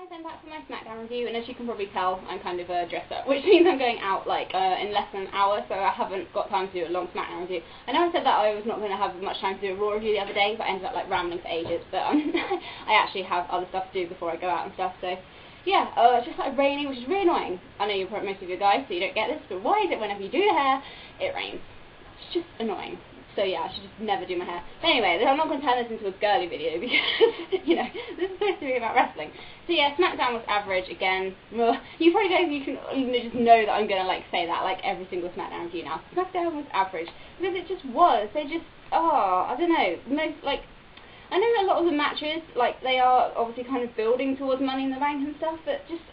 guys, I'm back for my Smackdown review, and as you can probably tell, I'm kind of dressed up, which means I'm going out like in less than an hour, so I haven't got time to do a long Smackdown review. I know I said that I was not going to have much time to do a Raw review the other day, but I ended up like rambling for ages, but I actually have other stuff to do before I go out and stuff, so yeah, it's just like raining, which is really annoying. I know you're probably most of you guys, so you don't get this, but why is it whenever you do your hair, it rains? It's just annoying. So yeah, I should just never do my hair. But anyway, I'm not going to turn this into a girly video because, you know, this is supposed to be about wrestling. So yeah, Smackdown was average again. You probably guys, you can just know that I'm going to like say that like every single Smackdown review now. Smackdown was average because it just was. They just, I don't know, most like, I know a lot of the matches, like, they are obviously kind of building towards Money in the Bank and stuff, but just,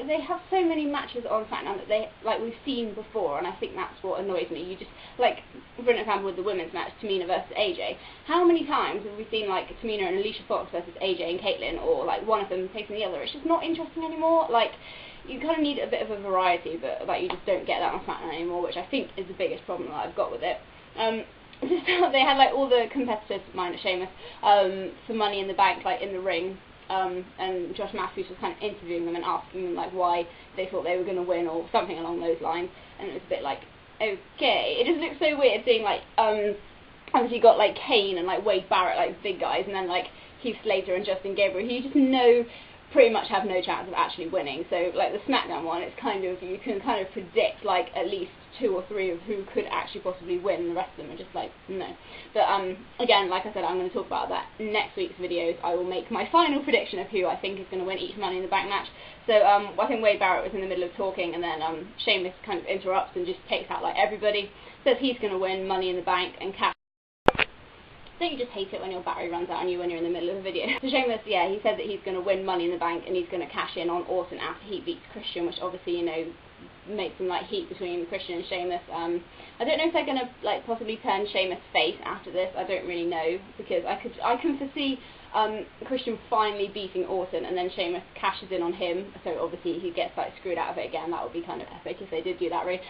they have so many matches on SmackDown that they, like, we've seen before, and I think that's what annoys me. You just, like, for an example with the women's match, Tamina versus AJ, how many times have we seen, like, Tamina and Alicia Fox versus AJ and Caitlyn, or, like, one of them facing the other? It's just not interesting anymore. Like, you kind of need a bit of a variety, but, like, you just don't get that on SmackDown anymore, which I think is the biggest problem that I've got with it. They had like all the competitors, minus Sheamus, for Money in the Bank, like in the ring, and Josh Matthews was kind of interviewing them and asking them like why they thought they were going to win or something along those lines, and it was a bit like, okay, it just looks so weird seeing like, obviously you got like Kane and like Wade Barrett, like big guys, and then like Heath Slater and Justin Gabriel, who you just know pretty much have no chance of actually winning. So like the Smackdown one, it's kind of, you can kind of predict like at least 2 or 3 of who could actually possibly win, and the rest of them are just like, no. But again, like I said, I'm going to talk about that in next week's videos. I will make my final prediction of who I think is going to win each Money in the Bank match. So I think Wade Barrett was in the middle of talking, and then Sheamus kind of interrupts and just takes out like everybody, says he's going to win Money in the Bank and cash. Don't you just hate it when your battery runs out on you when you're in the middle of a video? So Sheamus, yeah, he said that he's going to win Money in the Bank and he's going to cash in on Orton after he beats Christian, which obviously, you know, makes some like heat between Christian and Sheamus. I don't know if they're going to like possibly turn Sheamus face after this. I don't really know, because I can foresee Christian finally beating Orton and then Sheamus cashes in on him, so obviously he gets like screwed out of it again. That would be kind of epic if they did do that, really.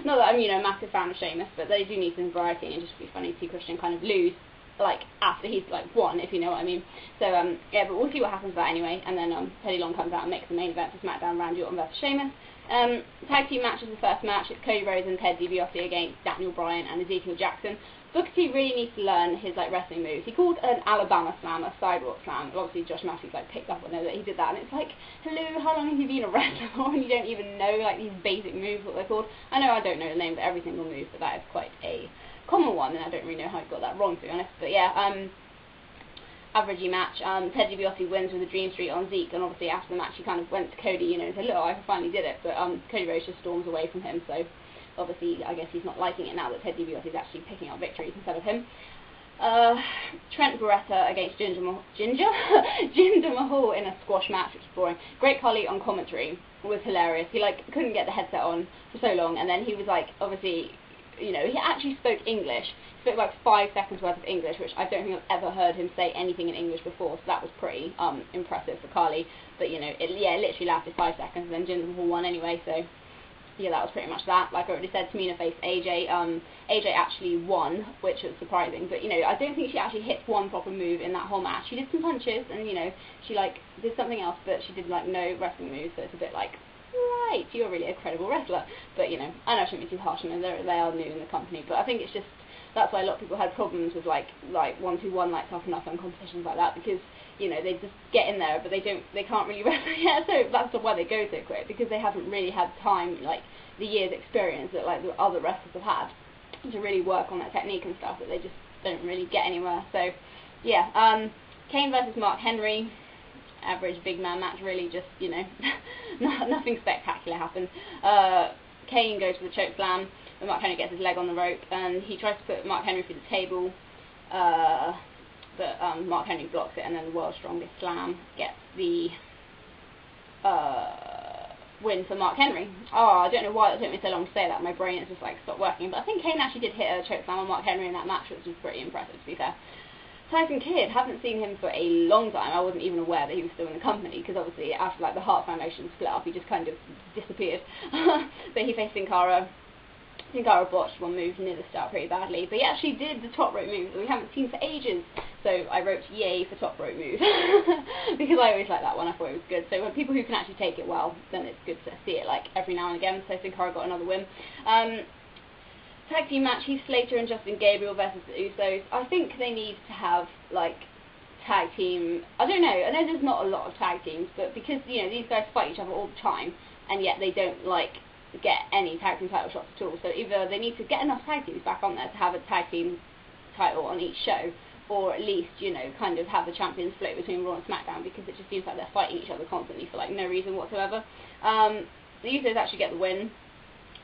Not that I'm, you know, a massive fan of Sheamus, but they do need some variety, and it'd just be funny to see Christian kind of lose like after he's like won, if you know what I mean. So yeah, but we'll see what happens with that anyway. And then Teddy Long comes out and makes the main event for SmackDown, Randy Orton versus Sheamus. Tag team match is the first match. It's Cody Rhodes and Ted DiBiase against Daniel Bryan and Ezekiel Jackson. Booker T really needs to learn his like wrestling moves. He called an Alabama slam a sidewalk slam. Obviously Josh Matthews like picked up on it that he did that, and it's like, hello, how long have you been a wrestler for and you don't even know like these basic moves, what they're called? I know I don't know the name of every single move, but that is quite a common one, and I don't really know how he got that wrong, to be honest. But yeah, averagey match. Ted DiBiase wins with a Dream Street on Zeke, and obviously after the match he kind of went to Cody, you know, and said, look, I finally did it, but Cody Rhodes just storms away from him, so obviously I guess he's not liking it now that Ted DiBiase is actually picking up victories instead of him. Trent Beretta against Jinder Mahal in a squash match, which is boring. Great Khali on commentary was hilarious. He like couldn't get the headset on for so long, and then he was like, obviously, you know, he actually spoke English. He spoke like 5 seconds worth of English, which I don't think I've ever heard him say anything in English before, so that was pretty impressive for Khali. But you know, it literally lasted 5 seconds, and then Jinder Mahal won anyway, so yeah, that was pretty much that. Like I already said, Tamina faced AJ. AJ actually won, which was surprising, but you know, I don't think she actually hit one proper move in that whole match. She did some punches, and you know, she like did something else, but she did like no wrestling moves, so it's a bit like, right, you're really a credible wrestler. But you know, I know I shouldn't be too harsh on them, they are new in the company, but I think it's just, that's why a lot of people had problems with like 1-2-1, like Tough Enough and competitions like that, because you know, they just get in there, but they can't really wrestle yet, so that's why they go so quick, because they haven't really had time, like the years experience that like the other wrestlers have had to really work on that technique and stuff, that they just don't really get anywhere. So yeah, Kane versus Mark Henry, average big man match, really, just, you know, nothing spectacular happened. Kane goes for the choke slam, but Mark Henry gets his leg on the rope, and he tries to put Mark Henry through the table, but Mark Henry blocks it, and then the World's Strongest Slam gets the win for Mark Henry. Oh, I don't know why it took me so long to say that. My brain has just like stopped working. But I think Kane actually did hit a choke slam on Mark Henry in that match, which was pretty impressive, to be fair. Tyson Kidd, haven't seen him for a long time. I wasn't even aware that he was still in the company, because obviously after like the Hart Foundation split up, he just kind of disappeared. But he faced Sin Cara. Sin Cara botched one move near the start pretty badly, but he actually did the top rope move that we haven't seen for ages. So I wrote yay for top rope move because I always like that one. I thought it was good. So when people who can actually take it well, then it's good to see it like every now and again. So Sin Cara got another win. Tag team match: Heath Slater and Justin Gabriel versus the Usos. I think they need to have like tag team. I don't know. I know there's not a lot of tag teams, but because these guys fight each other all the time, and yet they don't like get any tag team title shots at all. So either they need to get enough tag teams back on there to have a tag team title on each show, or at least kind of have the champions split between Raw and SmackDown, because it just seems like they're fighting each other constantly for like no reason whatsoever. The Usos actually get the win,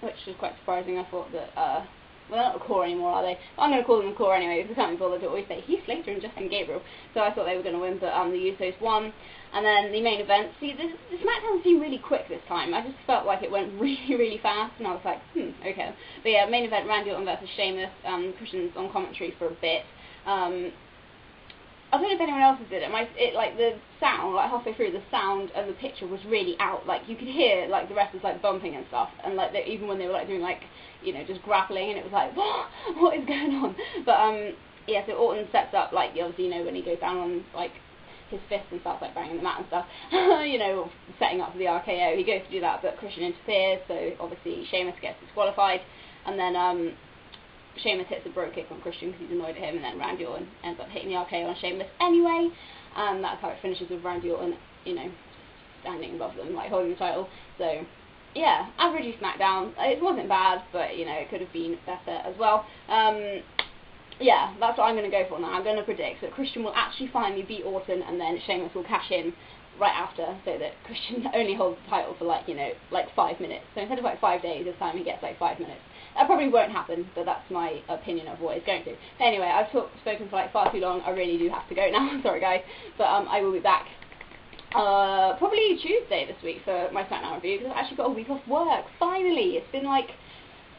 which was quite surprising. I thought that well, they're not a core anymore, are they? I'm going to call them a core anyway, because I can't be bothered to always say Heath Slater and Justin Gabriel. So I thought they were going to win, but the Usos won. And then the main event, see, the SmackDown seemed really quick this time. I just felt like it went really, really fast, and I was like, okay. But yeah, main event, Randy Orton versus Sheamus. Christian's on commentary for a bit. I don't know if anyone else did it. Like the sound, like halfway through, the sound and the picture was really out. Like you could hear like the wrestlers like bumping and stuff, and like even when they were like doing like just grappling, and it was like what is going on? But yeah, so Orton sets up like obviously when he goes down on like his fist and starts like banging the mat and stuff, setting up for the RKO. He goes to do that, but Christian interferes, so obviously Sheamus gets disqualified, and then Sheamus hits a bro kick on Christian because he's annoyed at him, and then Randy Orton ends up hitting the RKO on Sheamus anyway, and that's how it finishes with Randy Orton, standing above them, like holding the title. So yeah, average SmackDown. It wasn't bad, but it could have been better as well. Yeah, that's what I'm going to go for now. I'm going to predict that Christian will actually finally beat Orton, and then Sheamus will cash in right after, so that Christian only holds the title for like 5 minutes. So instead of like 5 days, this time he gets like 5 minutes. That probably won't happen, but that's my opinion of what it's going to. Anyway, I've spoken for like far too long. I really do have to go now. Sorry guys, but I will be back probably Tuesday this week for my SmackDown review, because I've actually got a week off work. Finally, it's been like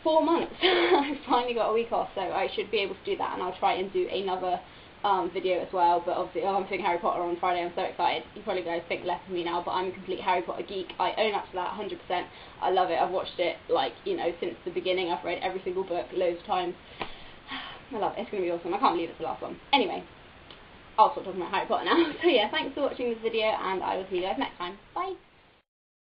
4 months. I finally got a week off, so I should be able to do that, and I'll try and do another video as well. But obviously, I'm doing Harry Potter on Friday. I'm so excited. You probably guys think less of me now, but I'm a complete Harry Potter geek. I own up to that 100%. I love it. I've watched it like since the beginning. I've read every single book loads of times. I love it. It's going to be awesome. I can't believe it's the last one. Anyway, I'll stop talking about Harry Potter now. So yeah, thanks for watching this video, and I will see you guys next time. Bye.